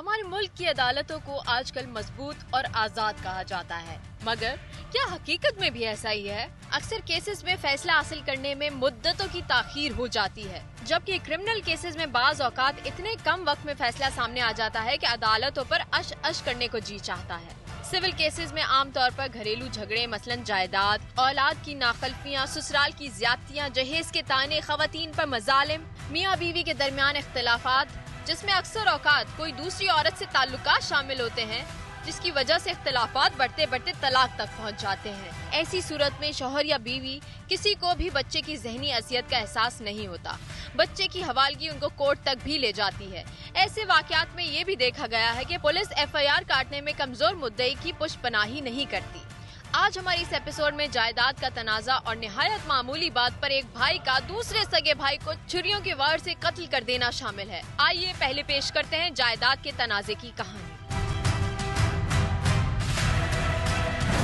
हमारे मुल्क की अदालतों को आजकल मजबूत और आजाद कहा जाता है, मगर क्या हकीकत में भी ऐसा ही है? अक्सर केसेस में फैसला हासिल करने में मुद्दतों की ताखीर हो जाती है, जबकि क्रिमिनल केसेस में बाज औकात इतने कम वक्त में फैसला सामने आ जाता है कि अदालतों पर अश करने को जी चाहता है। सिविल केसेस में आमतौर पर घरेलू झगड़े, मसलन जायदाद, औलाद की नाखलफियाँ, ससुराल की ज्यादतियाँ, जहेज के ताने, खवातीन पर मजालिम, मियाँ बीवी के दरमियान इख्तिलाफात, जिसमें अक्सर औकात कोई दूसरी औरत से ताल्लुकात शामिल होते हैं, जिसकी वजह से इख्तिलाफात बढ़ते बढ़ते तलाक तक पहुंच जाते हैं। ऐसी सूरत में शौहर या बीवी किसी को भी बच्चे की ज़हनी असियत का एहसास नहीं होता। बच्चे की हवालगी उनको कोर्ट तक भी ले जाती है। ऐसे वाकयात में ये भी देखा गया है कि पुलिस FIR काटने में कमजोर मुद्दई की पुष्पनाही नहीं करती। आज हमारे इस एपिसोड में जायदाद का तनाजा और निहायत मामूली बात पर एक भाई का दूसरे सगे भाई को छुरियों के वार से कत्ल कर देना शामिल है। आइए पहले पेश करते हैं जायदाद के तनाजे की कहानी।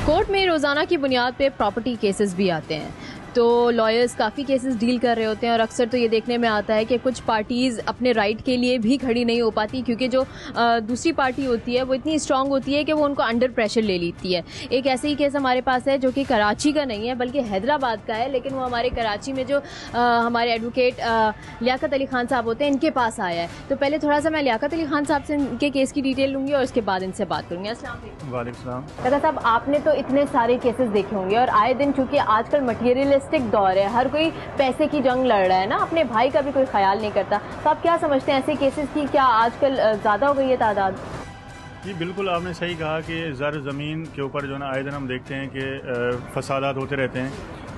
कोर्ट में रोजाना की बुनियाद पे प्रॉपर्टी केसेस भी आते हैं, तो लॉयर्स काफ़ी केसेस डील कर रहे होते हैं और अक्सर तो ये देखने में आता है कि कुछ पार्टीज़ अपने राइट के लिए भी खड़ी नहीं हो पाती, क्योंकि जो दूसरी पार्टी होती है वो इतनी स्ट्रांग होती है कि वो उनको अंडर प्रेशर ले लेती है। एक ऐसे ही केस हमारे पास है जो कि कराची का नहीं है बल्कि हैदराबाद का है, लेकिन वो हमारे कराची में जो हमारे एडवोकेट लियाकत अली खान साहब होते हैं इनके पास आया है। तो पहले थोड़ा सा मैं लियाकत अली खान साहब से इनके केस की डिटेल लूँगी और उसके बाद इनसे बात करूँगी। अस्सलाम वालेकुम। दादा साहब, आपने तो इतने सारे केसेस देखे होंगे और आए दिन चूँकि आजकल मटीरियल दौर है, हर कोई पैसे की जंग लड़ रहा है ना, अपने भाई का भी कोई ख्याल नहीं करता, तो आप क्या समझते हैं ऐसे केसेस की क्या आजकल ज्यादा हो गई है तादाद? जी बिल्कुल, आपने सही कहा कि ज़र ज़मीन के ऊपर जो है ना आए दिन हम देखते हैं कि फसादात होते रहते हैं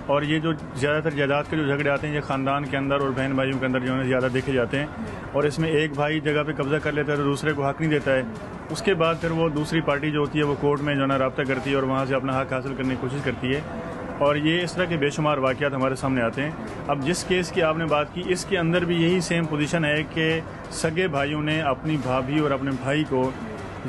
और ये जो ज़्यादातर जायदाद के जो झगड़े आते हैं ये ख़ानदान के अंदर और बहन भाइयों के अंदर जो है ज़्यादा देखे जाते हैं और इसमें एक भाई जगह पे कब्जा कर लेता है तो दूसरे को हक नहीं देता है। उसके बाद फिर वो दूसरी पार्टी जो होती है वो कोर्ट में जो है ना रब्ता करती है और वहाँ से अपना हक हासिल करने की कोशिश करती है और ये इस तरह के बेशुमार वाक़यात हमारे सामने आते हैं। अब जिस केस की आपने बात की इसके अंदर भी यही सेम पोजीशन है कि सगे भाइयों ने अपनी भाभी और अपने भाई को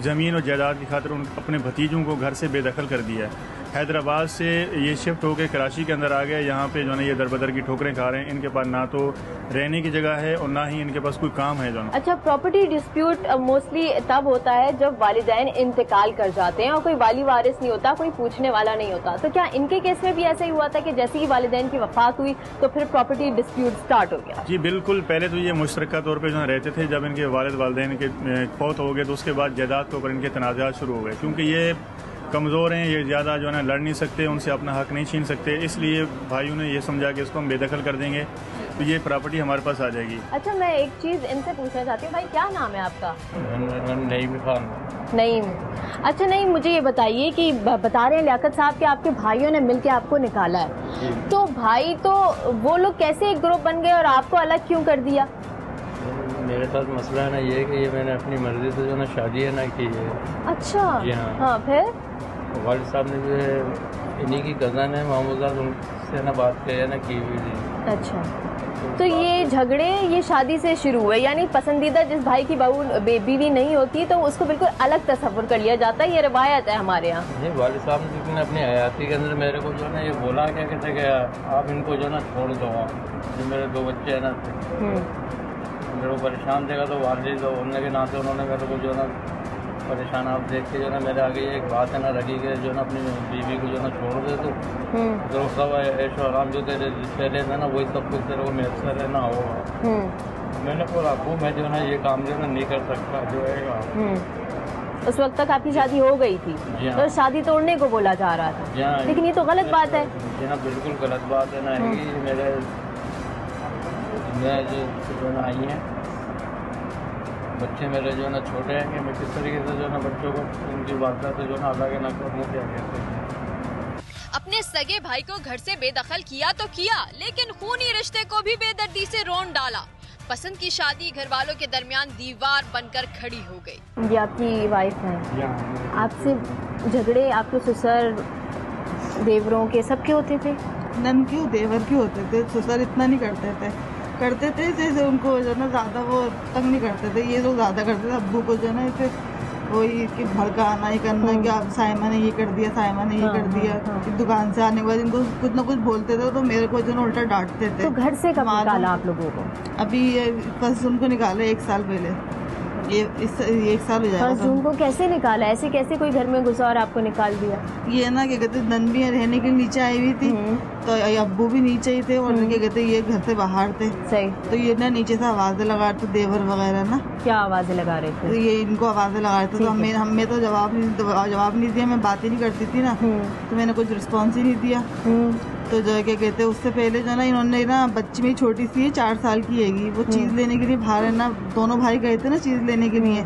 ज़मीन और जायदाद की खातिर अपने भतीजों को घर से बेदखल कर दिया है। हैदराबाद से ये शिफ्ट होकर कराची के अंदर आ गए, यहाँ पे जो है ये दरबदर की ठोकरें खा रहे हैं। इनके पास ना तो रहने की जगह है और ना ही इनके पास कोई काम है। जो अच्छा, प्रॉपर्टी डिस्प्यूट मोस्टली तब होता है जब वालिदैन इंतकाल कर जाते हैं और कोई वाली वारिस नहीं होता, कोई पूछने वाला नहीं होता। तो क्या इनके केस में भी ऐसा ही हुआ था कि जैसे ही वालिदैन की वफात हुई तो फिर प्रॉपर्टी डिस्प्यूट स्टार्ट हो गया? जी बिल्कुल, पहले तो ये मुश्तरका तौर पर जो रहते थे, जब इनके वालिदैन के फौत हो गए तो उसके बाद जायदाद के ऊपर इनके तनाज़ात शुरू हो गए। क्योंकि ये कमज़ोर हैं, ये ज़्यादा जो है ना लड़ नहीं सकते, उनसे अपना हक नहीं छीन सकते, इसलिए भाइयों ने ये समझा कि इसको हम बेदखल कर देंगे तो ये प्रॉपर्टी हमारे पास आ जाएगी। अच्छा, मैं एक चीज़ इनसे पूछना चाहती हूँ, भाई क्या नाम है आपका? नईम खान। नईम। अच्छा नईम, मुझे ये बताइए कि बता रहे हैं लियाकत साहब कि आपके भाइयों ने मिलकर आपको निकाला है, तो भाई तो वो लोग कैसे एक ग्रुप बन गए और आपको अलग क्यों कर दिया? मेरे साथ मसला है ना ये कि ये मैंने अपनी मर्जी से जो ना शादी है ना की है। अच्छा। हाँ, फिर वालिद साहब ने जो है इन्हीं की कज़न है मामूजात, उनसे ना बात की है ना की हुई थी। अच्छा, तो ये झगड़े ये शादी से शुरू हुए, यानी पसंदीदा जिस भाई की बहू बीवी नहीं होती तो उसको बिल्कुल अलग तस्वुर कर लिया जाता है, ये रवायत है हमारे यहाँ। नहीं, वालिद साहब ने अपनी हयाती के अंदर मेरे को जो है ना ये बोला क्या कहते गया, आप इनको जो ना छोड़ दो, जो मेरे 2 बच्चे हैं ना मेरे को परेशान देगा तो वालिद होने के नाते उन्होंने मेरे को जो ना परेशान आप देख के जो ना मेरे आगे एक बात है ना रखी के जो ना अपनी बीवी को जो ना छोड़ दे तो सब ऐशो आराम जो तेरे पहले था ना वही सब कुछ तेरे को मैसर है ना होगा। मैंने बोला आपको मैं जो ना ये काम जो ना नहीं कर सकता जो है। उस वक्त तक आपकी शादी हो गई थी तो शादी तोड़ने को बोला जा रहा था, लेकिन ये तो गलत बात है। जी हाँ, बिल्कुल गलत बात है ना। मेरे जो ना आई हैं बच्चे मेरे जो ना छोटे हैं कि मैं किस तरीके से जो ना बच्चों को उनकी बात तो जो ना अलग ना करूँ क्या कहते हैं। अपने सगे भाई को घर से बेदखल किया तो किया, लेकिन खूनी रिश्ते को भी बेदर्दी से रोन डाला। पसंद की शादी घर वालों के दरमियान दीवार बनकर खड़ी हो गई। ये आपकी वाइफ है, आपसे झगड़े आपके ससुर देवरों के सबके होते थे? नन क्यों, देवर क्यों होते थे, ससुर इतना नहीं करते थे जैसे उनको जो ना ज़्यादा वो तंग नहीं करते थे, ये लोग ज़्यादा करते थे। अब्बू को जो ना इसे वही कि भड़काना ही करना कि आप साइमा ने ये कर दिया, साइमा ने ये कर दिया। दुकान से आने के बाद इनको कुछ ना कुछ बोलते थे तो मेरे को जो ना उल्टा डांटते थे। तो घर से कब निकाला आप लोगों को? अभी बस उनको निकाले 1 साल पहले। ये 1 साल हो जाएगा। 5 जून को कैसे निकाला? ऐसे कैसे कोई घर में घुसा और आपको निकाल दिया? ये ना क्या कहते नन भी रहने के नीचे आई हुई थी, तो अब्बू भी नीचे ही थे और क्या कहते ये घर से बाहर थे। सही। तो ये ना नीचे से आवाजें लगा रहे थे, देवर वगैरह ना। क्या आवाजें लगा रहे थे? तो ये इनको आवाजें लगा रहे थे, तो हमें तो जवाब नहीं दिया, मैं बात ही नहीं करती थी ना, तो मैंने कुछ रिस्पॉन्स ही नहीं दिया। तो जो है क्या कहते उससे पहले जो ना इन्होंने ना बच्ची मेरी छोटी सी है 4 साल की हैगी, वो चीज़ लेने के लिए बाहर है ना, दोनों भाई गए थे ना चीज़ लेने के लिए,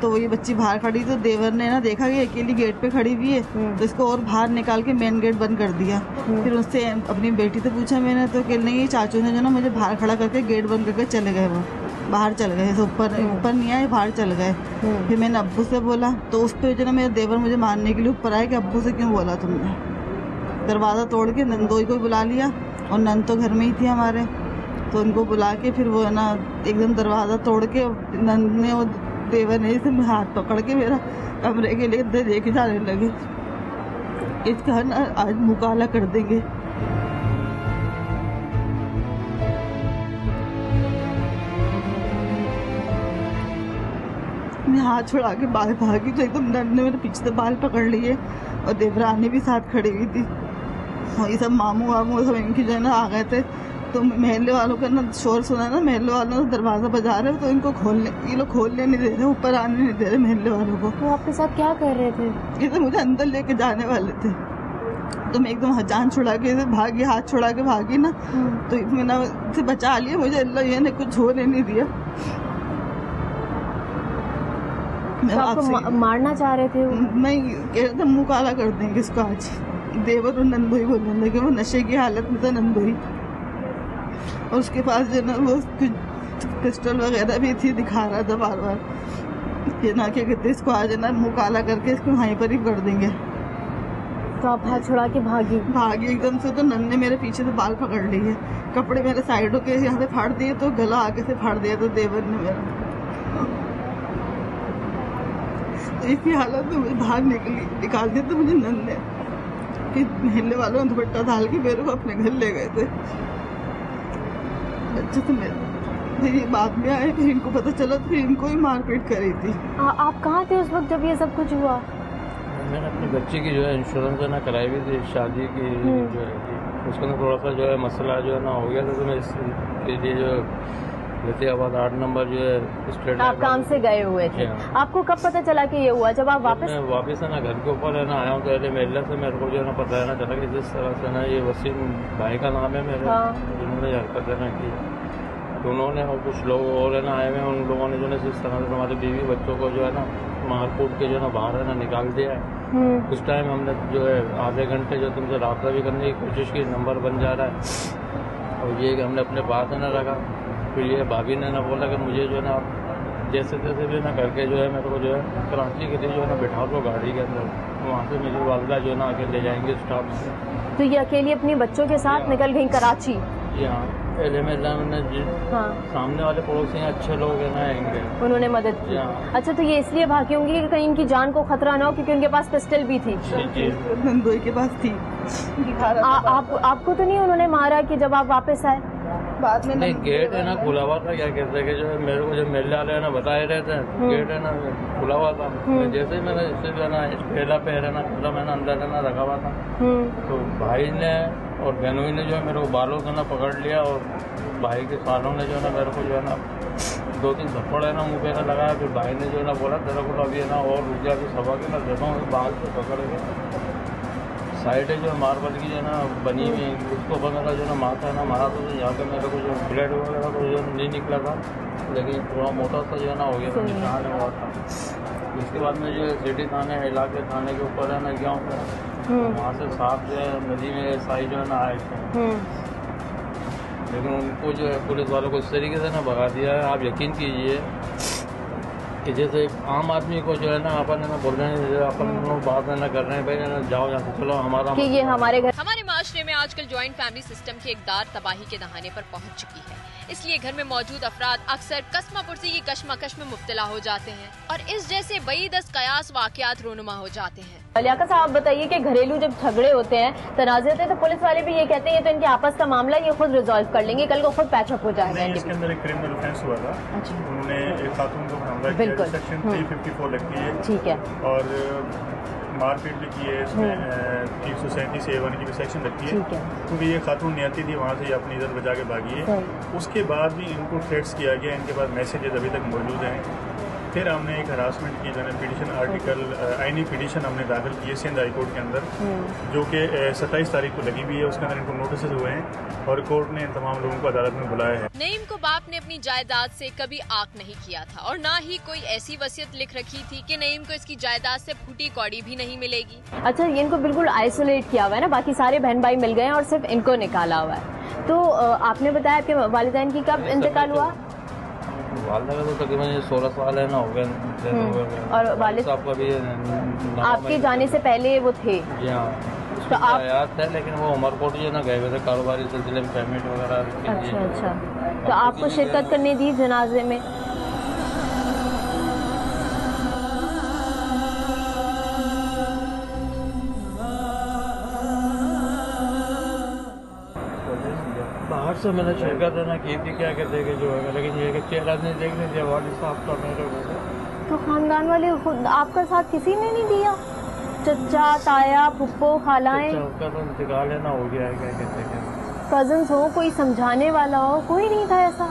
तो वो ये बच्ची बाहर खड़ी, तो देवर ने ना देखा कि अकेली गेट पे खड़ी हुई है, तो इसको और बाहर निकाल के मेन गेट बंद कर दिया। फिर उससे अपनी बेटी से पूछा मैंने, तो कह नहीं चाचू ने जो ना मुझे बाहर खड़ा करके गेट बंद करके चले गए, वो बाहर चल गए, ऊपर नहीं आए, बाहर चल गए। फिर मैंने अब्बू से बोला, तो उस पर जो ना मेरा देवर मुझे मारने के लिए ऊपर आया कि अब्बू से क्यों बोला तुमने। दरवाज़ा तोड़ के नंदोई को बुला लिया, और नंद तो घर में ही थी हमारे, तो उनको बुला के फिर वो ना एकदम दरवाज़ा तोड़ के नंद ने और देवर ने से हाथ पकड़ के मेरा कमरे के लिए लेके जाने लगे। इसका ना आज मुकाला कर देंगे। मैं हाथ छुड़ा के बाहर भागी, तो एकदम नंद ने मेरे पीछे से बाल पकड़ लिए, और देवरानी भी साथ खड़ी हुई थी, और ये सब मामू वामू सब इनकी जो है ना आ गए थे। तो महल्ले वालों का ना शोर सुना ना, महल्ले वालों ने दरवाज़ा बजा रहे, तो इनको ये लोग खोलने नहीं दे रहे, ऊपर आने नहीं दे रहे महल्ले वालों को। वो आपके साथ क्या कर रहे थे? ये तो मुझे अंदर लेके जाने वाले थे, तो मैं एकदम जान छुड़ा के भागी, हाथ छुड़ा के भागी ना, तो मैंने से बचा लिया मुझे, अल्लाह ये ने कुछ होने नहीं दिया। तो आपको मारना चाह रहे थे? नहीं, कह रहे थे मुँह काला कर देंगे इसको आज। देवर और नंदोई बोलने लगे, वो नशे की हालत में था नंदोई, और उसके पास जो ना वो पिस्टल वगैरह भी थी, दिखा रहा था बार बार। ये ना क्या कहते इसको आज ना मुँह काला करके इसको वहीं पर ही कर देंगे। तो आप हाथ छुड़ा के भागी एकदम से, तो नंद ने मेरे पीछे से बाल पकड़ लिए, कपड़े मेरे साइडों के यहाँ से फाड़ दिए, तो गला आगे से फाड़ दिया, तो देवर ने मेरा। तो इसी हालत में मुझे बाहर निकाल दिया, तो मुझे नंद ने फिर महल्ले वालों ने दुपट्टा डाल के मेरे को अपने घर ले गए थे। अच्छे से मेरे ये बाद में आए, फिर इनको पता चला, तो फिर इनको ही मारपीट करी थी। आप कहाँ थे उस वक्त जब ये सब कुछ हुआ? मैंने अपनी बच्ची की जो है इंश्योरेंस है ना कराई हुई थी, शादी की जो है उसका ना थोड़ा सा जो है मसला जो है ना हो गया था, तो मैं इसके लिए जो फतेहाबाद 8 नंबर जो है स्टेट आप काम से गए हुए थे। आपको कब पता चला कि ये हुआ? जब आप वापस है ना घर के ऊपर है ना आया हूँ, तो पहले मेले से मेरे को जो है ना पता है ना चला कि जिस तरह से ना ये वसीम भाई का नाम है मेरे, जिन्होंने हरकत है ना की, तो उन्होंने और कुछ लोग और है ना आए हुए, उन लोगों ने जो है जिस तरह से हमारे बीवी बच्चों को जो है ना मार कूट के जो है ना बाहर है ना निकाल दिया है। उस टाइम हमने जो है आधे घंटे जो तुमसे रब्ता भी करने की कोशिश की, नंबर बन जा रहा है, और ये हमने अपने पास है ना रखा। फिर ये भाभी ने ना बोला कि मुझे जो है ना जैसे तैसे भी ना करके जो है मेरे को जो है कराची के लिए जो है ना बिठा दो गाड़ी के अंदर, वहाँ से मेरी वालदा जो है ना आके ले जाएंगे स्टाफ से। तो ये अकेली अपने बच्चों के साथ निकल गई कराची? यहाँ सामने वाले पड़ोसी अच्छे लोग हैं ना, आएंगे, उन्होंने मदद की। अच्छा, तो ये इसलिए भागी होंगी कि कहीं इनकी जान को खतरा ना हो, क्योंकि उनके पास पिस्टल भी थी। नंदोई के पास थी। आपको तो नहीं उन्होंने मारा कि जब आप वापस आए? बाद में नहीं, गेट है ना खुला हुआ था, क्या कहते हैं कि जो मेरे को जो मेले वाले है ना बताए रहते हैं, गेट है ना खुला हुआ था। जैसे ही मैंने इससे जो है ना पहला पैर है ना खुला, मैंने अंदर है ना रखा हुआ था, तो भाई ने और बहनोई ने जो है मेरे को बालों से ना पकड़ लिया, और भाई के सालों ने जो है ना मेरे को जो है ना 2-3 थप्पड़ है ना मुँह पे ना लगाया। फिर भाई ने जो है ना बोला तेरे को तो अभी है ना और रुक गया, तो सबा के ना देखा हूँ बाल से पकड़ के साइडें जो मार्बल की जो है ना बनी हुई, उसको बना जो है ना माथा है ना मारा, तो यहाँ पे मेरे को जो ब्लड वगैरह तो जो नहीं निकला था, लेकिन थोड़ा मोटा सा जो है ना हो गया, निशान हुआ था। उसके बाद में जो है सिटी थाने इलाके थाने के ऊपर है ना गया हूँ, वहाँ से साफ जो है नदी में साई जो है ना आए थे, लेकिन उनको जो है पुलिस वालों को इस तरीके से ना भगा दिया है। आप यकीन कीजिए कि जैसे आम आदमी को जो है ना अपन है ना बोल रहे हैं, अपन लोग बात है ना कर रहे हैं, भाई ना जाओ यहाँ से, चलो हमारा कि ये हमारे घर, हमारे माशरे में आजकल ज्वाइंट फैमिली सिस्टम की इकदार तबाही के दहाने पर पहुंच चुकी है, इसलिए घर में मौजूद अफराद अक्सर कस्मापुर्सी की कशमकश में मुब्तला हो जाते हैं और इस जैसे बई दस कयास वाकयात रोनुमा हो जाते हैं। लियाकत साहब बताइए कि घरेलू जब झगड़े होते हैं, तनाज़े होते हैं, तो पुलिस वाले भी ये कहते हैं ये तो इनके आपस का मामला, ये खुद रिजॉल्व कर लेंगे, कल को खुद पैचअप हो जाएगा। इसके अंदर एक क्रिमिनल ऑफेंस हुआ था। उन्होंने एक खातून को हमला किया, सेक्शन 354 लगती है, ठीक है, और मारपीट भी की है, इसमें 337A1 की भी सेक्शन लगती है, क्योंकि ये खातून नहीं आती थी, वहाँ से ये अपनी इज्जत बचा के भागी है। उसके बाद भी इनको थ्रेट्स किया गया, इनके पास मैसेजेस अभी तक मौजूद हैं। फिर हमने एक हरासमेंट की, जो है पिटिशन आर्टिकल आईनी पिटिशन हमने दाखिल की है सिंध हाई कोर्ट के अंदर, जो कि 27 तारीख को लगी हुई है। उसके अंदर इनको नोटिस हुए हैं और कोर्ट ने इन तमाम लोगों को अदालत में बुलाया है। नईम को बाप ने अपनी जायदाद से कभी आक नहीं किया था और न ही कोई ऐसी वसीयत लिख रखी थी कि नईम को इसकी जायदाद से फूटी कौड़ी भी नहीं मिलेगी। अच्छा, ये इनको बिल्कुल आइसोलेट किया हुआ है ना, बाकी सारे बहन भाई मिल गए हैं और सिर्फ इनको निकाला हुआ है। तो आपने बताया आपके वालिदैन की कब इंतकाल हुआ? वालिदा का तो तकरीबन 16 साल है ना हो गए, और वालिद साहब का भी आपके जाने से पहले वो थे? जी हाँ, तो आप याद है, लेकिन वो उमरकोट जो ना गए हुए थे कारोबारी सिलसिले में, पेमेंट वगैरह। अच्छा, तो आपको शिरकत करने दी जनाजे में? बाहर से मैंने शिरकत है ना की थी, क्या कहते हैं जो है, लेकिन ये चेहरा नहीं देखने दिया वालिद साहब का मेरे को। तो खानदान वाले खुद आपका साथ किसी ने नहीं दिया? चचा, ताया, फुप्पो, खालाएं? उसका तो इंतकाल है ना हो गया है, क्या कहते हैं, कजन्स हो, कोई समझाने वाला हो, कोई नहीं था ऐसा?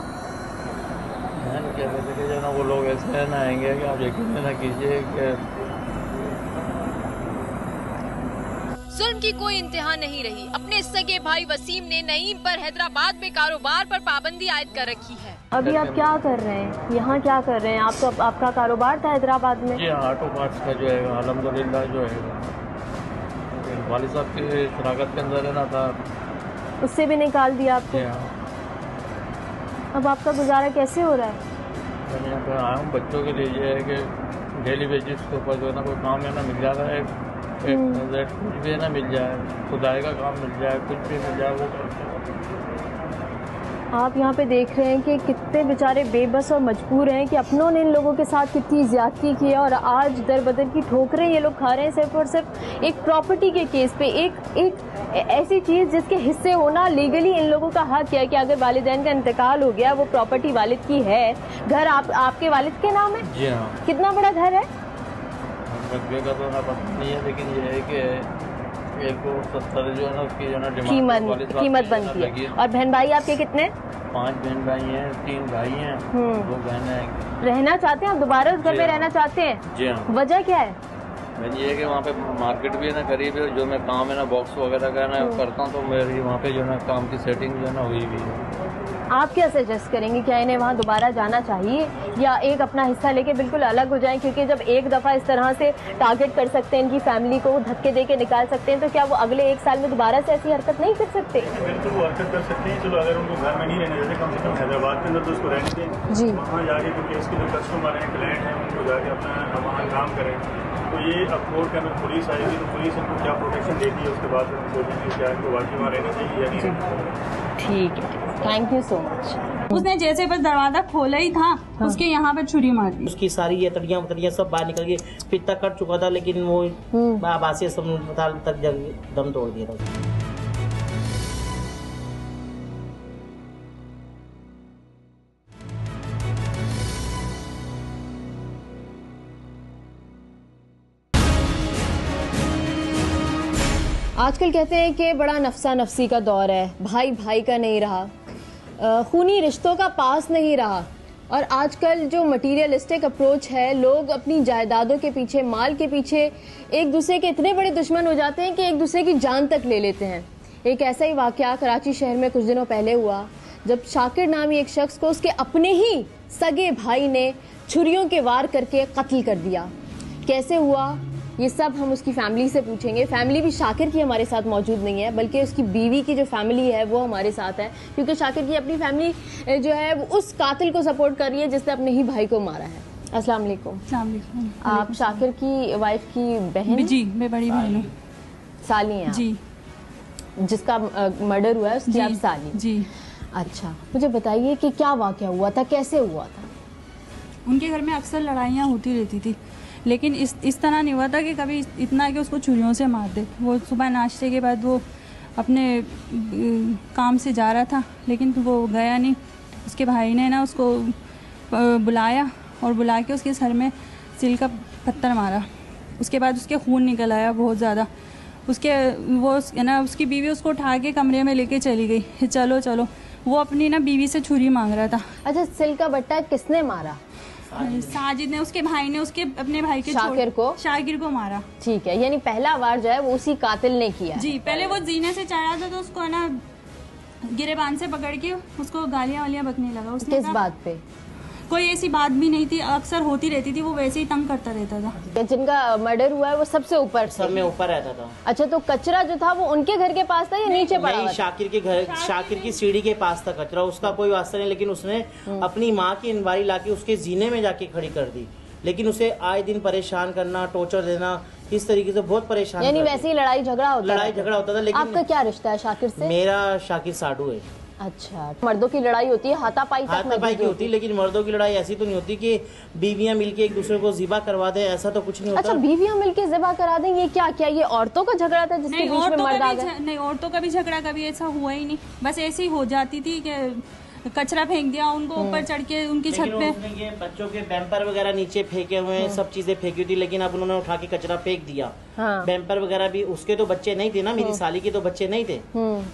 क्या कहते हैं जो ना वो लोग ऐसे है ना आएंगे कि आप यकीन ना कीजिए कि जुल्म की कोई इंतहा नहीं रही। अपने सगे भाई वसीम ने नईम पर हैदराबाद में कारोबार पर पाबंदी आयद कर रखी है। अभी आप क्या कर रहे हैं यहाँ, क्या कर रहे हैं? आपको आपका कारोबार था हैदराबाद में? जी, ऑटो पार्ट्स का जो है अल्हम्दुलिल्लाह जो है वालिद साहब की शराकत के अंदर रहना था, उससे भी निकाल दिया आपको। अब आपका गुजारा कैसे हो रहा है? मैं यहाँ पर आया हूँ बच्चों के लिए, ये है कि डेली बेसिस के ऊपर जो है ना कोई काम है ना मिल जाता है, कुछ भी है ना मिल जाए, खुदाई का काम मिल जाए, कुछ भी मिल जाए वो करते हैं। आप यहाँ पे देख रहे हैं कि कितने बेचारे बेबस और मजबूर हैं कि अपनों ने इन लोगों के साथ कितनी ज्यादती की है और आज दर बदर की ठोकरें ये लोग खा रहे हैं सिर्फ और सिर्फ एक प्रॉपर्टी के केस पे। एक ऐसी चीज़ जिसके हिस्से होना लीगली इन लोगों का हक है कि अगर वालिदैन का इंतकाल हो गया, वो प्रॉपर्टी वालिद की है। घर आपके वालिद के नाम है? जी हाँ। कितना बड़ा घर है? का तो ना पता नहीं है, लेकिन ये है कि 170 जो है ना उसकी जो है ना कीमत बनती है। और बहन भाई आपके कितने? 5 बहन भाई हैं, 3 भाई हैं, 2 बहनें हैं। रहना चाहते हैं आप दोबारा उस घर में रहना चाहते हैं? जी हाँ। वजह क्या है? ये है कि वहाँ पे मार्केट भी है ना करीब है, जो मैं काम है ना बॉक्स वगैरह का ना करता हूँ, तो मेरी वहाँ पे जो है ना काम की सेटिंग जो है ना हुई भी है। आप क्या सजेस्ट करेंगे, क्या इन्हें वहाँ दोबारा जाना चाहिए या एक अपना हिस्सा लेके बिल्कुल अलग हो जाएं? क्योंकि जब एक दफ़ा इस तरह से टारगेट कर सकते हैं, इनकी फैमिली को धक्के दे के निकाल सकते हैं, तो क्या वो अगले 1 साल में दोबारा से ऐसी हरकत नहीं कर सकते? बिल्कुल वो हरकत कर सकते हैं। चलो अगर उनको घर में नहीं रहने देते, कम से कम हैदराबाद के अंदर तो उसको रहने दें जी। वहाँ जाके क्योंकि इसके जो कस्टमर हैं, क्लाइंट हैं, उनको जाके अपना वहाँ काम करें। तो ये अब कोर्ट के अंदर पुलिस आएगी तो पुलिस इनको क्या प्रोटेक्शन देती है, उसके बाद हम सोचेंगे क्या इनको वाकई वहाँ रहना चाहिए या नहीं। ठीक है, थैंक यू सो मच। उसने जैसे बस दरवाजा खोला ही था, उसके यहाँ पे छुरी मार दी। उसकी सारी ये तड़ियाँ सब बाहर निकल गई, पित्ता कट चुका था, लेकिन वो आबासी अस्पताल तक दम तोड़ दिया था। आजकल कहते हैं कि बड़ा नफसा नफसी का दौर है, भाई भाई का नहीं रहा, खूनी रिश्तों का पास नहीं रहा, और आजकल जो मटीरियलिस्टिक अप्रोच है, लोग अपनी जायदादों के पीछे, माल के पीछे एक दूसरे के इतने बड़े दुश्मन हो जाते हैं कि एक दूसरे की जान तक ले लेते हैं। एक ऐसा ही वाकया कराची शहर में कुछ दिनों पहले हुआ, जब शाकिर नामी एक शख्स को उसके अपने ही सगे भाई ने छुरियों के वार करके कत्ल कर दिया। कैसे हुआ, ये सब हम उसकी फैमिली से पूछेंगे। फैमिली भी शाकिर की हमारे साथ मौजूद नहीं है, बल्कि उसकी बीवी की जो फैमिली है वो हमारे साथ है, क्योंकि शाकिर की अपनी फैमिली जो है वो उस कातिल को सपोर्ट कर रही है जिसने अपने ही भाई को मारा है। अस्सलाम वालेकुम। आप शाकिर की वाइफ की बहन? जी, मैं बड़ी बहन हूँ। साली हैं जी। जिसका मर्डर हुआ है उसकी आप साली? जी। अच्छा, मुझे बताइए कि क्या वाकया हुआ था, कैसे हुआ था? उनके घर में अक्सर लड़ाइयाँ होती रहती थी, लेकिन इस तरह नहीं हुआ था कि कभी इतना कि उसको छुरियों से मार दे। वो सुबह नाश्ते के बाद वो अपने काम से जा रहा था, लेकिन वो गया नहीं। उसके भाई ने ना उसको बुलाया और बुला के उसके सर में सिल का पत्थर मारा। उसके बाद उसके खून निकल आया बहुत ज़्यादा। उसकी बीवी उसको उठा के कमरे में लेके चली गई, चलो चलो। वो अपनी ना बीवी से छुरी मांग रहा था। अच्छा, सिल का बट्टा किसने मारा? साजिद ने, उसके भाई ने उसके अपने भाई के शाकिर को मारा। ठीक है, यानी पहला वार जो है वो उसी कातिल ने किया। जी, पहले वो जीने से चढ़ा था तो उसको ना गिरेबान से पकड़ के उसको गालियां वालियां बकने लगा। उसने किस बात पे? कोई ऐसी बात भी नहीं थी, अक्सर होती रहती थी, वो वैसे ही तंग करता रहता था। जिनका मर्डर हुआ है वो सबसे ऊपर, सब में ऊपर रहता था। अच्छा, तो कचरा जो था वो उनके घर के पास था या नीचे पड़ा हुआ था? शाकिर के घर, शाकिर की सीढ़ी के पास था कचरा, उसका कोई वास्ता नहीं। लेकिन उसने अपनी माँ की इनवारी लाके उसके जीने में जाके खड़ी कर दी। लेकिन उसे आए दिन परेशान करना, टॉर्चर देना, इस तरीके से बहुत परेशान। यानी वैसे ही लड़ाई झगड़ा होता था। लेकिन आपका क्या रिश्ता है शाकिर से? मेरा शाकिर साडू है। अच्छा, मर्दों की लड़ाई होती है हाथापाई की होती है, लेकिन मर्दों की लड़ाई ऐसी तो नहीं होती कि बीवियां मिलके एक दूसरे को ज़िबा करवा दें, ऐसा तो कुछ नहीं होता। अच्छा, बीवियां मिलके ज़िबा करा दें, ये क्या ये औरतों का झगड़ा था जिसके बीच में मर्द आ गए? नहीं, औरतों का भी झगड़ा कभी ऐसा हुआ ही नहीं। बस ऐसी ही हो जाती थी कि कचरा फेंक दिया उनको, ऊपर चढ़ के उनकी छत पे। ये बच्चों के बैम्पर वगैरह नीचे फेंके हुए हैं, सब चीजें फेंकी थी, लेकिन अब उन्होंने उठा के कचरा फेंक दिया। हाँ। बैम्पर वगैरह भी उसके तो बच्चे नहीं थे ना, मेरी साली के तो बच्चे नहीं थे,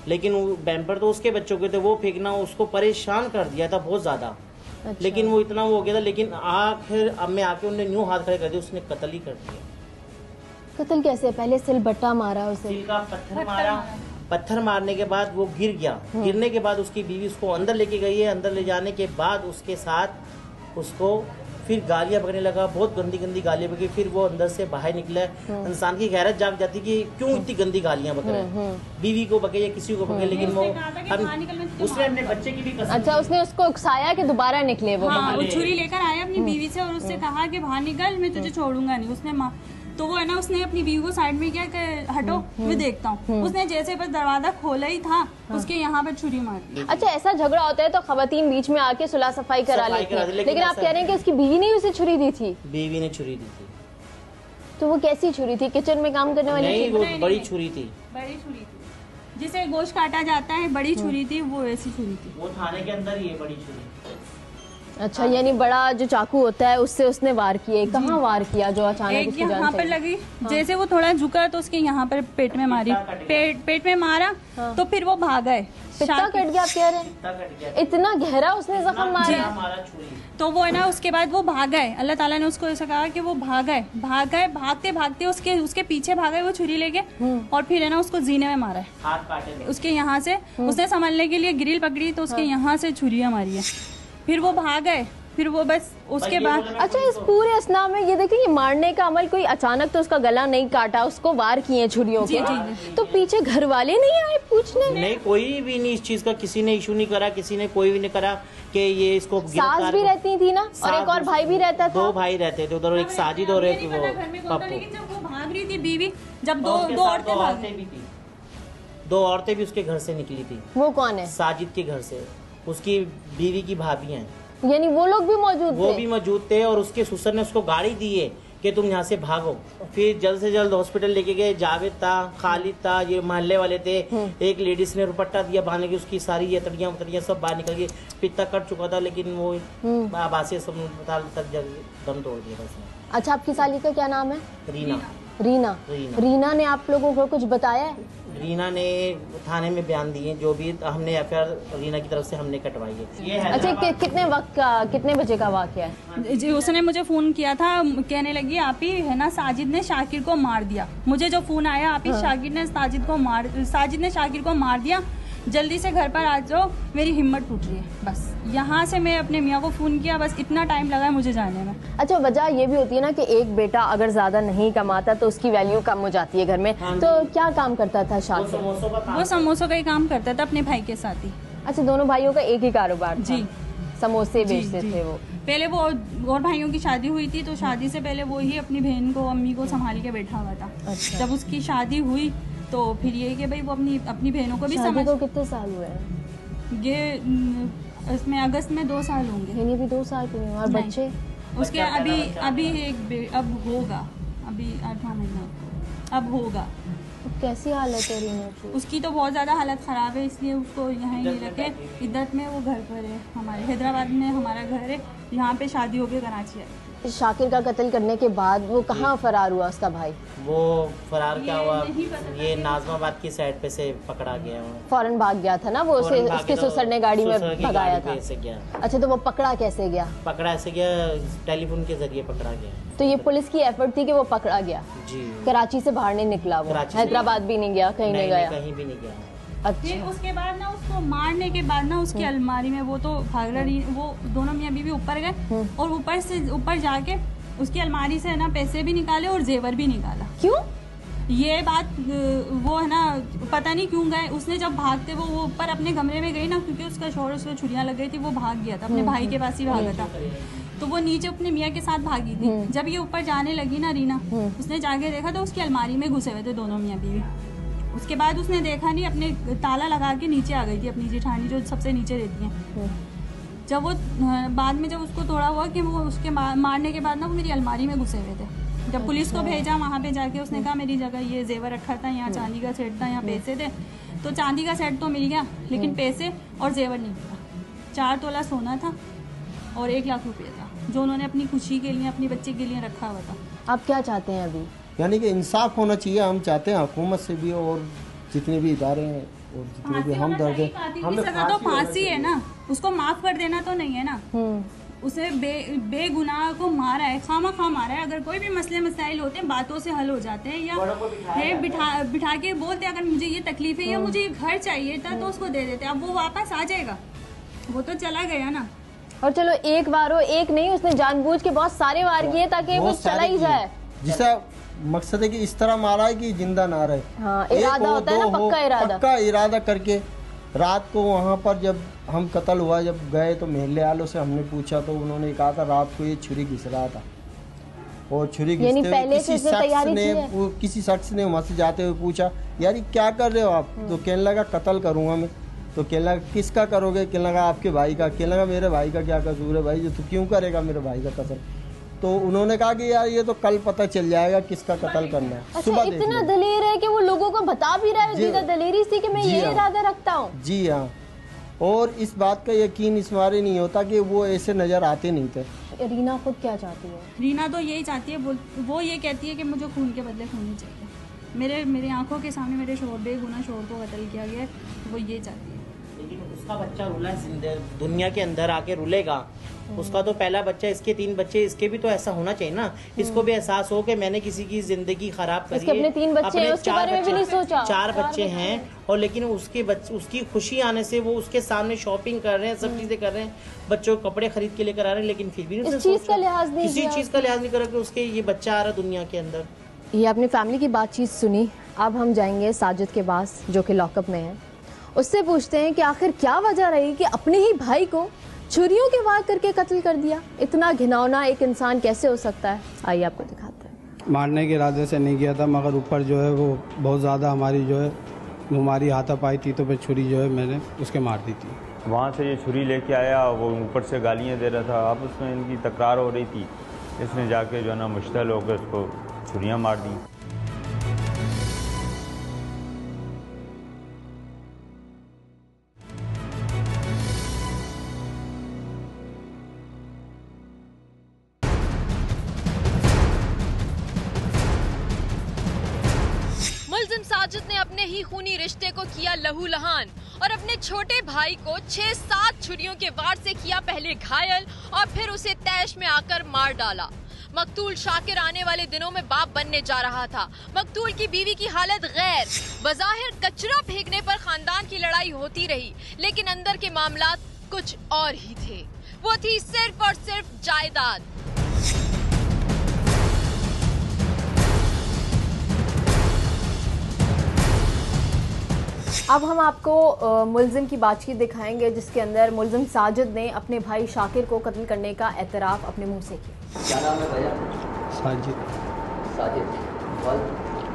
लेकिन वो बैम्पर तो उसके बच्चों के थे। वो फेंकना उसको परेशान कर दिया था बहुत ज्यादा। अच्छा। लेकिन वो इतना वो हो गया था, लेकिन आखिर अब में आके उन्होंने न्यू हाथ खड़े कर दिया, उसने कत्ल ही कर दिया। कत्ल कैसे? पहले सिल बट्टा मारा उसे, सिल का पत्थर मारने के बाद वो गिर गया। गिरने के बाद उसकी बीवी उसको अंदर लेके गई है। अंदर ले जाने के बाद उसके साथ उसको फिर गालियां बकने लगा, बहुत गंदी गंदी गालियां बकी। फिर वो अंदर से बाहर निकला। इंसान की गैरत जाग जाती कि क्यों इतनी गंदी गालियां बक रहे हैं, बीवी को बके या किसी को बके। लेकिन वो उसने अपने बच्चे की भी कसम। अच्छा, उसने उसको उकसाया कि दोबारा निकले वो? हाँ, वो छुरी लेकर आया अपनी बीवी से और उससे कहा कि बाहर निकल, मैं तुझे छोड़ूंगा नहीं। उसने तो वो है ना, उसने अपनी बीवी को साइड में किया कि हटो, मैं देखता हूँ। उसने जैसे बस दरवाजा खोला ही था, उसके यहाँ पे छुरी मार दी। अच्छा, ऐसा झगड़ा होता है तो खवातीन बीच में आके सुलह सफाई करा लेती हैं, लेकिन आप कह रहे हैं कि उसकी बीवी ने उसे छुरी दी थी? बीवी ने छुरी दी थी। तो वो कैसी छुरी थी? किचन में काम करने वाली? नहीं, वो बड़ी छुरी थी। बड़ी छुरी थी, जिसे गोश्त काटा जाता है, बड़ी छुरी थी, वो ऐसी छुरी थी। वो थाने के अंदर ही है बड़ी छुरी। अच्छा, यानी बड़ा जो चाकू होता है उससे उसने वार किए। कहाँ वार किया जो अचानक उसको जान यहाँ पर लगी? जैसे वो थोड़ा झुका तो उसके यहाँ पर पेट में मारी, पेट में मारा। तो फिर वो भाग गए। पित्ता कट गया? आप कह रहे हैं इतना गहरा उसने जख्म मारा? तो वो है ना, उसके बाद वो भाग गए। अल्लाह ताला ने उसको ऐसा कहा कि वो भाग गए। भागते भागते उसके पीछे भागे वो छुरी लेके, और फिर है ना उसको जीने में मारा है। उसके यहाँ से उसने संभालने के लिए ग्रिल पकड़ी तो उसके यहाँ से छुरियाँ मारी है। फिर वो भाग गए। फिर वो बस उसके बाद। अच्छा, इस पूरे असना में ये देखिए, ये मारने का अमल कोई अचानक तो उसका गला नहीं काटा, उसको वार किए छुरियों के। तो पीछे घर वाले नहीं आए पूछने? नहीं, कोई भी नहीं, इस चीज का किसी ने इशू नहीं करा, किसी ने कोई भी नहीं करा कि ये इसको। सास भी रहती थी ना, और एक और भाई भी रहता था? 2 भाई रहते थे उधर, एक साजिद और एक वो पप्पू। जब वो भाग रही थी बीवी, जब दो औरतें भी थी, 2 औरतें भी उसके घर से निकली थी। वो कौन है? साजिद के घर से, उसकी बीवी की भाभी हैं। यानी वो लोग भी मौजूद थे? वो भी मौजूद थे, और उसके ससुर ने उसको गाड़ी दी है कि तुम यहाँ से भागो। फिर जल्द से जल्द हॉस्पिटल लेके गए। जावेद था, खालिद था, ये मोहल्ले वाले थे। एक लेडीज ने रुपट्टा दिया बांधने की, उसकी सारी ये तड़ियाँ सब बाहर निकल गई। पित्ता कट चुका था, लेकिन वो आबासी अस्पताल तक दम तोड़ दिया था उसने। अच्छा, आपकी साली का क्या नाम है? रीना। रीना ने आप लोगों को कुछ बताया है? रीना ने थाने में बयान दिए, जो भी हमने एफआईआर रीना की तरफ से हमने कटवाई है। अच्छा, कितने बजे का वाकया है? जी, उसने मुझे फोन किया था, कहने लगी आप ही है ना, साजिद ने शाकिर को मार दिया। मुझे जो फोन आया, आप ही साजिद ने शाकिर को मार दिया, जल्दी से घर पर आ जाओ, मेरी हिम्मत टूट रही है। बस यहाँ से मैं अपने मियाँ को फोन किया, बस इतना टाइम लगा है मुझे जाने में। अच्छा, वजह ये भी होती है ना कि एक बेटा अगर ज्यादा नहीं कमाता तो उसकी वैल्यू कम हो जाती है घर में। तो क्या काम करता था शाकिर? वो समोसों का ही काम करता था अपने भाई के साथ ही। अच्छा, दोनों भाइयों का एक ही कारोबार था? जी, समोसे बेचते थे वो। पहले वो और भाइयों की शादी हुई थी, तो शादी से पहले वो ही अपनी बहन को, अम्मी को संभाल के बैठा हुआ था। अच्छा। जब उसकी शादी हुई तो फिर ये कि भाई वो अपनी बहनों को भी शादी समझ। को कितने साल हुए हैं? ये इसमें अगस्त में 2 साल होंगे। इन्हीं भी 2 साल के नहीं हुए। और नहीं। बच्चे? उसके अभी अब होगा, अभी 8वां महीना अब होगा। तो कैसी हालत है रीना की? उसकी तो बहुत ज़्यादा हालत ख़राब है, इसलिए उसको यहाँ ही नहीं रखे। इद्दत में वो घर पर है, हमारे हैदराबाद में हमारा घर है, यहाँ पे शादी हो गई, कराची है। शाकिर का कत्ल करने के बाद वो कहाँ फरार हुआ उसका भाई? वो फरार क्या हुआ, ये नाजमाबाद की साइड पे से पकड़ा गया। फौरन भाग गया था ना वो, उसे उसके ससुर ने गाड़ी में भगाया था। अच्छा, तो वो पकड़ा कैसे गया? पकड़ा ऐसे गया, टेलीफोन के जरिए पकड़ा गया। तो ये पुलिस की एफर्ट थी कि वो पकड़ा गया। जी। कराची से बाहर नहीं निकला वो, हैदराबाद भी नहीं गया, कहीं नहीं गया? कहीं भी नहीं गया। फिर उसके बाद ना उसको मारने के बाद ना उसकी अलमारी में वो तो भाग रही, वो दोनों मियाँ बीवी ऊपर गए और ऊपर जाके उसकी अलमारी से ना पैसे भी निकाले और जेवर भी निकाला। क्यों? ये बात वो है ना, पता नहीं क्यों गए। उसने जब भागते वो ऊपर अपने कमरे में गई ना, क्योंकि उसका शौहर उसको छुरियां लग गई थी, वो भाग गया था, अपने भाई के पास ही भागा था। तो वो नीचे अपने मियाँ के साथ भागी थी। जब ये ऊपर जाने लगी ना रीना, उसने जाके देखा तो उसकी अलमारी में घुसे हुए थे दोनों मियाँ बीवी। उसके बाद उसने देखा नहीं, अपने ताला लगा के नीचे आ गई थी, अपनी जेठानी जो सबसे नीचे रहती हैं। जब वो बाद में जब उसको तोड़ा हुआ कि वो उसके मारने के बाद ना वो मेरी अलमारी में घुसे हुए थे। जब पुलिस को भेजा वहाँ पे जाके उसने कहा मेरी जगह ये जेवर रखा था, यहाँ चांदी का सेट था, यहाँ पैसे थे। तो चांदी का सेट तो मिल गया, लेकिन पैसे और जेवर नहीं मिला। 4 तोला सोना था और 1 लाख रुपये था, जो उन्होंने अपनी खुशी के लिए, अपने बच्चे के लिए रखा हुआ था। आप क्या चाहते हैं अभी? यानी कि इंसाफ होना चाहिए। हम चाहते हैं हुकूमत से भी और जितने भी इदारे हैं और जितने भी हम दर्द हमें सजा तो फांसी है ना, उसको माफ कर देना तो नहीं है ना। उसे बेगुनाह को मारा है, खामा खा मारा है। अगर कोई भी मसले मसाइल होते हैं बातों से हल हो जाते हैं, या बिठा के बोलते अगर मुझे ये तकलीफ है या मुझे ये घर चाहिए था तो उसको दे देते। अब वो वापस आ जाएगा, वो तो चला गया ना। और चलो एक बार हो, एक नहीं, उसने जानबूझ के बहुत सारे वार किए ताकि वो चला ही जाए। जिसका मकसद है कि इस तरह मारा है कि जिंदा ना रहे। हाँ, इरादा होता है ना, पक्का इरादा करके। रात को वहाँ पर जब हम कत्ल हुआ, जब गए तो महल्ले वालों से हमने पूछा तो उन्होंने कहा था रात को ये छुरी घिस रहा था। और छुरी किसी शख्स ने वहाँ से जाते हुए पूछा यार ये क्या कर रहे हो आप? तो कहने लगा कत्ल करूँगा मैं। तो कहने लगा किसका करोगे? कहने लगा आपके भाई का। कहने लगा मेरे भाई का क्या कसूर है भाई, जो तू क्यों करेगा मेरे भाई का कत्ल? तो उन्होंने कहा कि यार ये तो कल पता चल जाएगा किसका कत्ल करना है। अच्छा, सुबह इतना दलेर है कि वो लोगों को बता भी रहा है, दलेरी थी कि मैं ये इरादा रखता हूँ। जी हाँ, और इस बात का यकीन इस बारे नहीं होता कि वो ऐसे नजर आते नहीं थे। रीना खुद क्या चाहती है? रीना तो यही चाहती है, वो ये कहती है कि मुझे खून के बदले खून ही चाहिए। मेरे आंखों के सामने मेरे शोहर, बेगुनाह शोहर को कत्ल किया गया है, वो ये चाहती है। लेकिन उसका बच्चा रुला दुनिया के अंदर आके रुलेगा। उसका तो पहला बच्चा, इसके 3 बच्चे, इसके भी तो ऐसा होना चाहिए ना। इसको भी एहसास हो कि मैंने किसी की जिंदगी खराब करी है। अपने 3 बच्चे हैं, उसके बारे में भी नहीं सोचा। 4 बच्चे हैं और लेकिन उसकी खुशी आने से वो उसके सामने शॉपिंग कर रहे हैं, सब चीजें कर रहे हैं, बच्चों को कपड़े खरीद के लेकर आ रहे हैं, लेकिन फिर भी किसी चीज का लिहाज नहीं कर रहा कि उसके ये बच्चा आ रहा दुनिया के अंदर। ये अपनी फैमिली की बातचीत सुनी। अब हम जाएंगे साजिद के पास जो कि लॉकअप में है। उससे पूछते हैं कि आखिर क्या वजह रही कि अपने ही भाई को छुरियों के वार करके कत्ल कर दिया। इतना घिनौना एक इंसान कैसे हो सकता है? आइए आपको दिखाते हैं। मारने के इरादे से नहीं किया था, मगर ऊपर जो है वो बहुत ज़्यादा हमारी जो है हमारी हाथापाई थी, तो फिर छुरी जो है मैंने उसके मार दी थी। वहाँ से ये छुरी लेके आया, वो ऊपर से गालियाँ दे रहा था। अब उसमें इनकी तकरार हो रही थी, इसने जाके जो है ना मुश्तल होकर उसको छुरियाँ मार दी। साजिद ने अपने ही खूनी रिश्ते को किया लहूलुहान और अपने छोटे भाई को 6-7 छुरियों के वार से किया पहले घायल और फिर उसे तैश में आकर मार डाला। मकतूल शाकिर आने वाले दिनों में बाप बनने जा रहा था। मकतूल की बीवी की हालत गैर, बज़ाहिर कचरा फेंकने पर खानदान की लड़ाई होती रही, लेकिन अंदर के मामलात कुछ और ही थे। वो थी सिर्फ और सिर्फ जायदाद। अब हम आपको मुलजिम की बातचीत दिखाएंगे जिसके अंदर मुलजिम साजिद ने अपने भाई शाकिर को कत्ल करने का एतराफ़ अपने मुंह से किया। क्या नाम है भैया? साजिद। साजिद।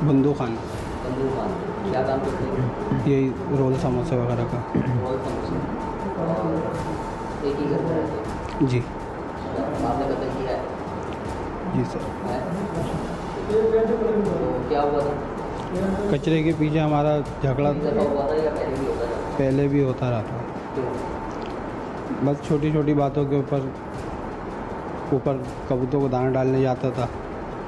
बंदू खान। क्या काम करते हैं? यही रोल समोसे वगैरह का। रोल समोसे। और एक ही घर में रहते हैं? जी। आपने कतल किया है? जी सर। तो क्या हुआ था? कचरे के पीछे हमारा झगड़ा हुआ था या पहले भी होता था? पहले भी होता रहा था। बस छोटी छोटी बातों के ऊपर कबूतरों को दाना डालने जाता था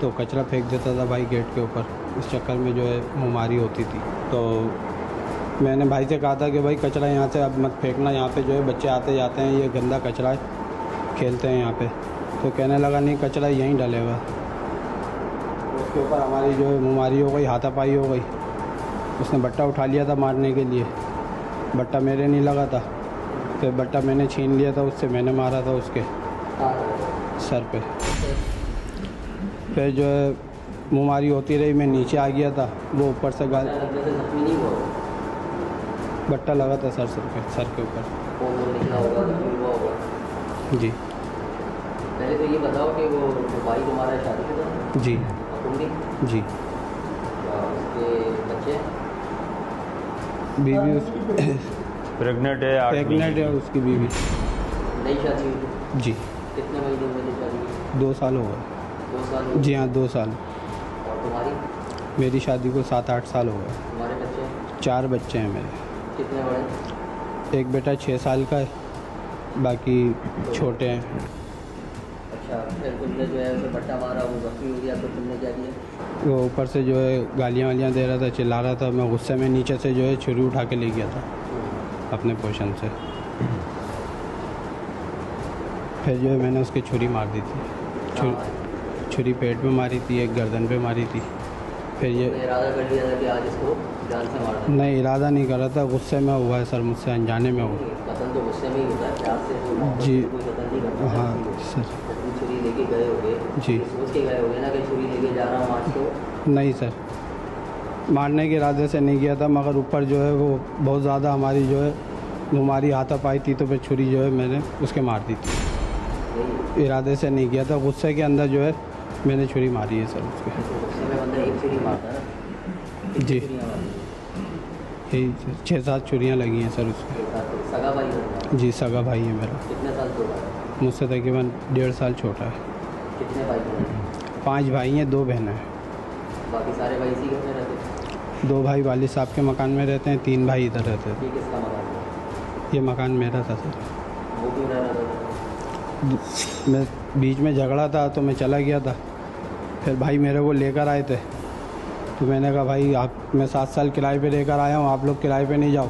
तो कचरा फेंक देता था भाई गेट के ऊपर। इस चक्कर में जो है मुमारी होती थी। तो मैंने भाई से कहा था कि भाई कचरा यहाँ से अब मत फेंकना, यहाँ पे जो है बच्चे आते जाते हैं, ये गंदा कचरा है, खेलते हैं यहाँ पे। तो कहने लगा नहीं कचरा यहीं डलेगा। उसके ऊपर हमारी जो है मुमारी हो गई, हाथापाई हो गई। उसने बट्टा उठा लिया था मारने के लिए, बट्टा मेरे नहीं लगा था, फिर बट्टा मैंने छीन लिया था उससे, मैंने मारा था उसके सर पे। फिर जो है मुमारी होती रही, मैं नीचे आ गया था, वो ऊपर से बट्टा लगा था सर के ऊपर। जी। पहले तो ये बताओ कि वो भाई तुम्हारा शादी जी जी। उसके बच्चे? बीवी उसकी प्रेग्नेंट है उसकी बीवी। नई शादी हुई? जी। कितने महीने में शादी? 2 साल हो गए। 2 साल? जी हाँ 2 साल। और तुम्हारी? मेरी शादी को 7-8 साल हो गए। तुम्हारे बच्चे? 4 बच्चे हैं मेरे। कितने बड़े? एक बेटा 6 साल का है, बाकी छोटे हैं। अच्छा, फिर तुमने जो है उसे बट्टा मारा, वो जख्मी हो गया, तो तुमने क्या किया? वो ऊपर से जो है गालियाँ दे रहा था, चिल्ला रहा था। मैं गुस्से में नीचे से जो है छुरी उठा के ले गया था अपने पोर्शन से। फिर जो है मैंने उसकी छुरी मार दी थी। छुरी पेट में मारी थी, एक गर्दन पे मारी थी। फिर ये इरादा कर लिया था कि आज इसको जान से मारना? नहीं, इरादा नहीं कर रहा था, गुस्से में हुआ है सर, मुझसे अनजाने में हुआ। कत्ल तो गुस्से में ही होता है, प्यार से जी। कोई कत्ल नहीं करता। हाँ सर। छुरी लेके गए होगे जी। सोच के गए होगे ना कि छुरी लेके जा रहा हूँ आज तो? नहीं सर, मारने के इरादे से नहीं किया था, मगर ऊपर जो है वो बहुत ज़्यादा हमारी जो है मुमारी हाथापाई थी, तो फिर छुरी जो है मैंने उसके मार दी थी। इरादे से नहीं किया था, गुस्से के अंदर जो है मैंने छुरी मारी है सर उसके। गुस्से में बंदा एक छुरी मारता है? जी। यही 6-7 छुरियाँ लगी हैं सर उसके। सगा भाई है? जी सगा भाई है मेरा। कितने साल छोटा है? मुझसे तकरीबन 1.5 साल छोटा है। कितने भाई हैं? 5 भाई हैं, 2 बहनें हैं। बाकी सारे भाई इसी घर में रहते हैं? 2 भाई वालिद साहब के मकान में रहते हैं, 3 भाई इधर रहते थे। ये किसका मकान है? ये मकान मेरा था सर। वो क्यों रह रहा था? मैं बीच में झगड़ा था तो मैं चला गया था, फिर भाई मेरे को लेकर आए थे, तो मैंने कहा भाई मैं 7 साल किराए पे लेकर आया हूँ, आप लोग किराए पे नहीं जाओ।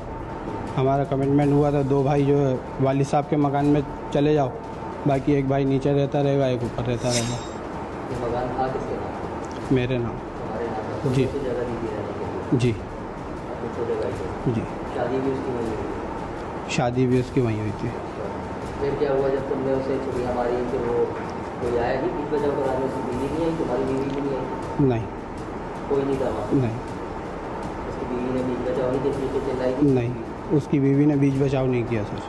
हमारा कमिटमेंट हुआ था 2 भाई जो है वालिद साहब के मकान में चले जाओ, बाकी एक भाई नीचे रहता रहेगा, एक ऊपर रहता रहेगा। ये मकान था किसके नाम? मेरे नाम। तुम्हारे नाम? जी। जगह दी थी रहने के लिए? जी छोटे भाई को? जी। शादी भी उसकी वहीं हुई? शादी भी उसकी वहीं हुई थी। फिर क्या हुआ जब तुमने उसे छुरियाँ मारी? फिर वो कोई आया नहीं बीच बचाव कराने? उसकी बीवी नहीं आई? तुम्हारी बीवी भी नहीं आई? नहीं। कोई नहीं था वहाँ? नहीं। उसकी बीवी ने बीच बचाव नहीं किया? पीछे चिल्लाई थी? नहीं, उसकी बीवी ने बीच बचाव नहीं किया सर।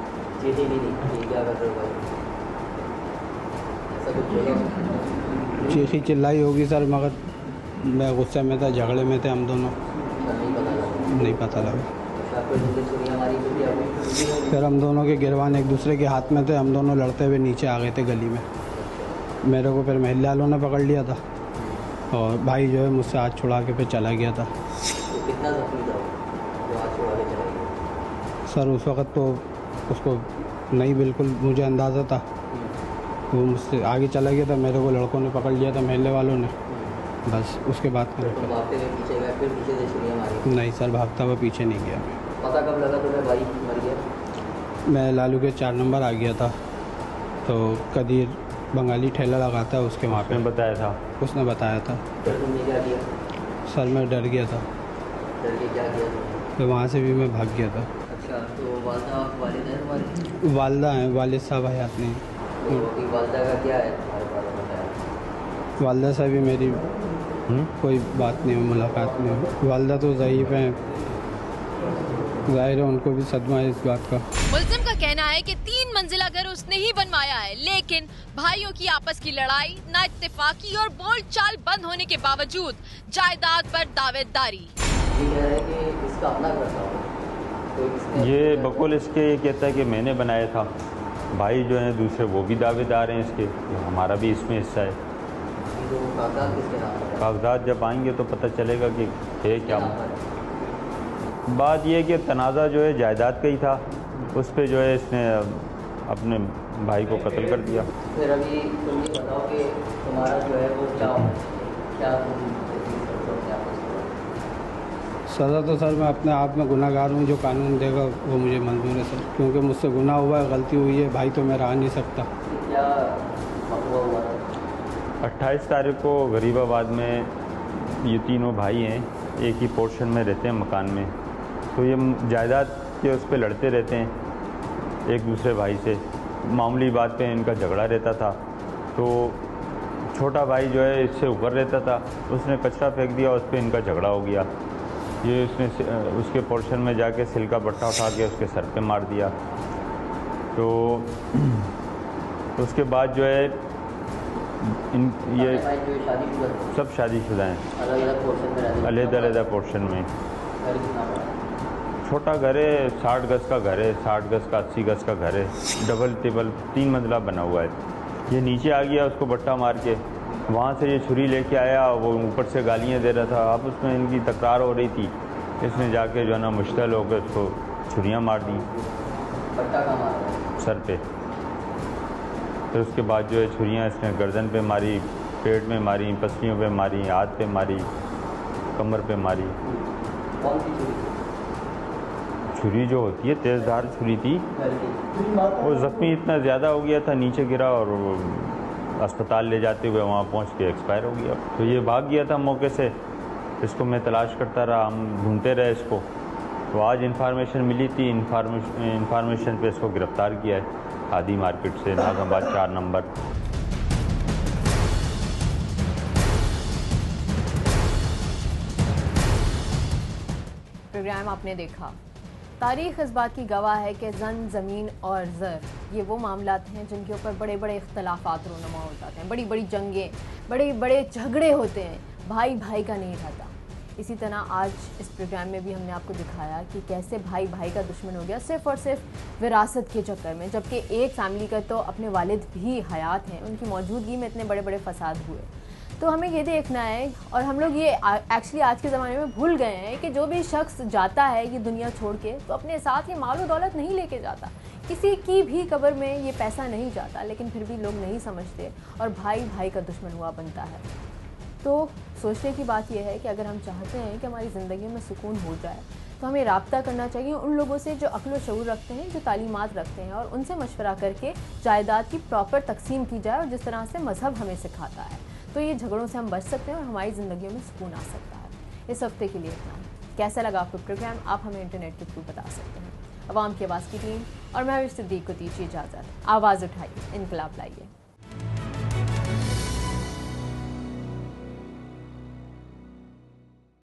चीज़ें नहीं दी? क्या कर रहे हो भाई? ऐसा कुछ बोला? चीखी चिल्लाई होगी सर, मगर मैं गुस्से में था, झगड़े में थे हम दोनों, नहीं पता लगा। फिर हम दोनों के गिरवान एक दूसरे के हाथ में थे, हम दोनों लड़ते हुए नीचे आ गए थे गली में। मेरे को फिर महल्ले वालों ने पकड़ लिया था और भाई जो है मुझसे हाथ छुड़ा के फिर चला गया था। तो कितना जख्मी था जो हाथ छुड़ा के चला गया? सर उस वक़्त तो उसको नहीं बिल्कुल मुझे अंदाज़ा था, वो मुझसे आगे चला गया था, मेरे को लड़कों ने पकड़ लिया था महल्ले वालों ने, बस उसके बाद पीछे गए, फिर पीछे से छुरियाँ मारी? नहीं सर, भागता हुआ पीछे नहीं गया। पता कब लगा तुम्हें भाई मर गया? मैं लालू के 4 नंबर आ गया था, तो कदीर बंगाली ठेला लगाता है उसके वहाँ पे बताया था, उसने बताया था। फिर तुमने क्या किया? सर मैं डर गया था। डर के क्या किया? तो वहाँ से भी मैं भाग गया था। अच्छा, तो वालदा वालिद हैं तुम्हारी? वालदा हैं, वालिद साहब हयात नहीं। तो वालदा का क्या है तुम्हारे पास बताया? वालदा से भी मेरी कोई बात नहीं हुई, मुलाकात नहीं हुई। वालदा तो ज़ईफ़ हैं, ज़ाहिर है उनको भी सदमा है इस बात का। मुल्जिम का कहना है कि 3 मंजिला घर उसने ही बनवाया है, लेकिन भाइयों की आपस की लड़ाई, नाइत्तेफाकी और बोलचाल बंद होने के बावजूद जायदाद पर दावेदारी। ये कह रहा है कि इसका अपना घर था तो ये बकौल इसके ये कहता है कि मैंने बनाया था। भाई जो हैं दूसरे वो भी दावेदार हैं इसके, हमारा भी इसमें हिस्सा है। तो कागजात किसके नाम पर है? कागजात जब आएंगे तो पता चलेगा कि है क्या। बात यह है कि तनाज़ा जो है जायदाद का ही था, उस पर जो है इसने अपने भाई को कत्ल कर दिया। फिर अभी तुम ये बताओ कि तुम्हारा जो है वो क्या सज़ा तो सर मैं अपने आप में गुनहगार हूँ, जो कानून देगा वो मुझे मंजूर है सर, क्योंकि मुझसे गुनाह हुआ है, गलती हुई है। भाई तो मैं रह नहीं सकता। क्या हुआ? 28 तारीख को गरीबाबाद में ये तीनों भाई हैं, एक ही पोर्शन में रहते हैं मकान में। तो ये जायदाद के उस पर लड़ते रहते हैं एक दूसरे भाई से, मामूली बात पे इनका झगड़ा रहता था। तो छोटा भाई जो है इससे ऊपर रहता था, उसने कचरा फेंक दिया, उस पर इनका झगड़ा हो गया। ये उसने उसके पोर्शन में जाके सिल का बट्टा उठा के उसके सर पे मार दिया। तो उसके बाद जो है ये सब शादीशुदा हैं, अलग-अलग पोर्शन में। छोटा घर है, 60 गज़ का घर है, 60 गज़ का 80 गज़ का घर है, डबल टेबल 3 मंजिला बना हुआ है। ये नीचे आ गया उसको बट्टा मार के, वहाँ से ये छुरी लेके आया, वो ऊपर से गालियाँ दे रहा था। अब उसमें इनकी तकरार हो रही थी, इसने जाके जो है ना मुश्तल होकर उसको छुरियाँ मार दी सर पे। तो उसके बाद जो है छुरियाँ इसने गर्दन पे मारी, पेट में मारी, पसलियों पे मारी, हाथ पे मारी, कमर पे मारी। छुरी जो होती है तेज़धार छुरी थी, वो ज़ख्मी इतना ज़्यादा हो गया था, नीचे गिरा और अस्पताल ले जाते हुए वहाँ पहुँच के एक्सपायर हो गया। तो ये भाग गया था मौके से, इसको मैं तलाश करता रहा, हम ढूंढते रहे इसको। तो आज इन्फॉर्मेशन मिली थी, इन्फॉर्मेशन पे इसको गिरफ़्तार किया है आदि मार्केट से, नाज़ाबाद 4 नंबर। प्रोग्राम आपने देखा। तारीख़ इस बात की गवाह है कि जन, ज़मीन और ज़र ये वो मामलात हैं जिनके ऊपर बड़े बड़े इख्तलाफात रोनुमा हो जाते हैं, बड़ी बड़ी जंगें, बड़े बड़े झगड़े होते हैं, भाई भाई का नहीं रहता। इसी तरह आज इस प्रोग्राम में भी हमने आपको दिखाया कि कैसे भाई भाई का दुश्मन हो गया सिर्फ़ और सिर्फ विरासत के चक्कर में, जबकि एक फ़ैमिली का तो अपने वालिद भी हयात हैं, उनकी मौजूदगी में इतने बड़े बड़े फसाद हुए। तो हमें ये देखना है, और हम लोग ये एक्चुअली आज के ज़माने में भूल गए हैं कि जो भी शख्स जाता है ये दुनिया छोड़ के, तो अपने साथ ये माल और दौलत नहीं लेके जाता, किसी की भी कब्र में ये पैसा नहीं जाता। लेकिन फिर भी लोग नहीं समझते और भाई भाई का दुश्मन हुआ बनता है। तो सोचने की बात यह है कि अगर हम चाहते हैं कि हमारी ज़िंदगी में सुकून हो जाए, तो हमें राब्ता करना चाहिए उन लोगों से जो अक्ल व शऊर रखते हैं, जो तालीमात रखते हैं, और उनसे मशवरा करके जायदाद की प्रॉपर तकसीम की जाए, और जिस तरह से मज़हब हमें सिखाता है। तो ये झगड़ों से हम बच सकते हैं और हमारी ज़िंदगी में सुकून आ सकता है। इस हफ्ते के लिए इतना ही। कैसा लगा आपको प्रोग्राम, आप हमें इंटरनेट के थ्रू बता सकते हैं। अवाम की आवाज़ की टीम और मैं सिद्दीक को दीजिए इजाज़त। आवाज़ उठाइए, इनकलाब लाइए।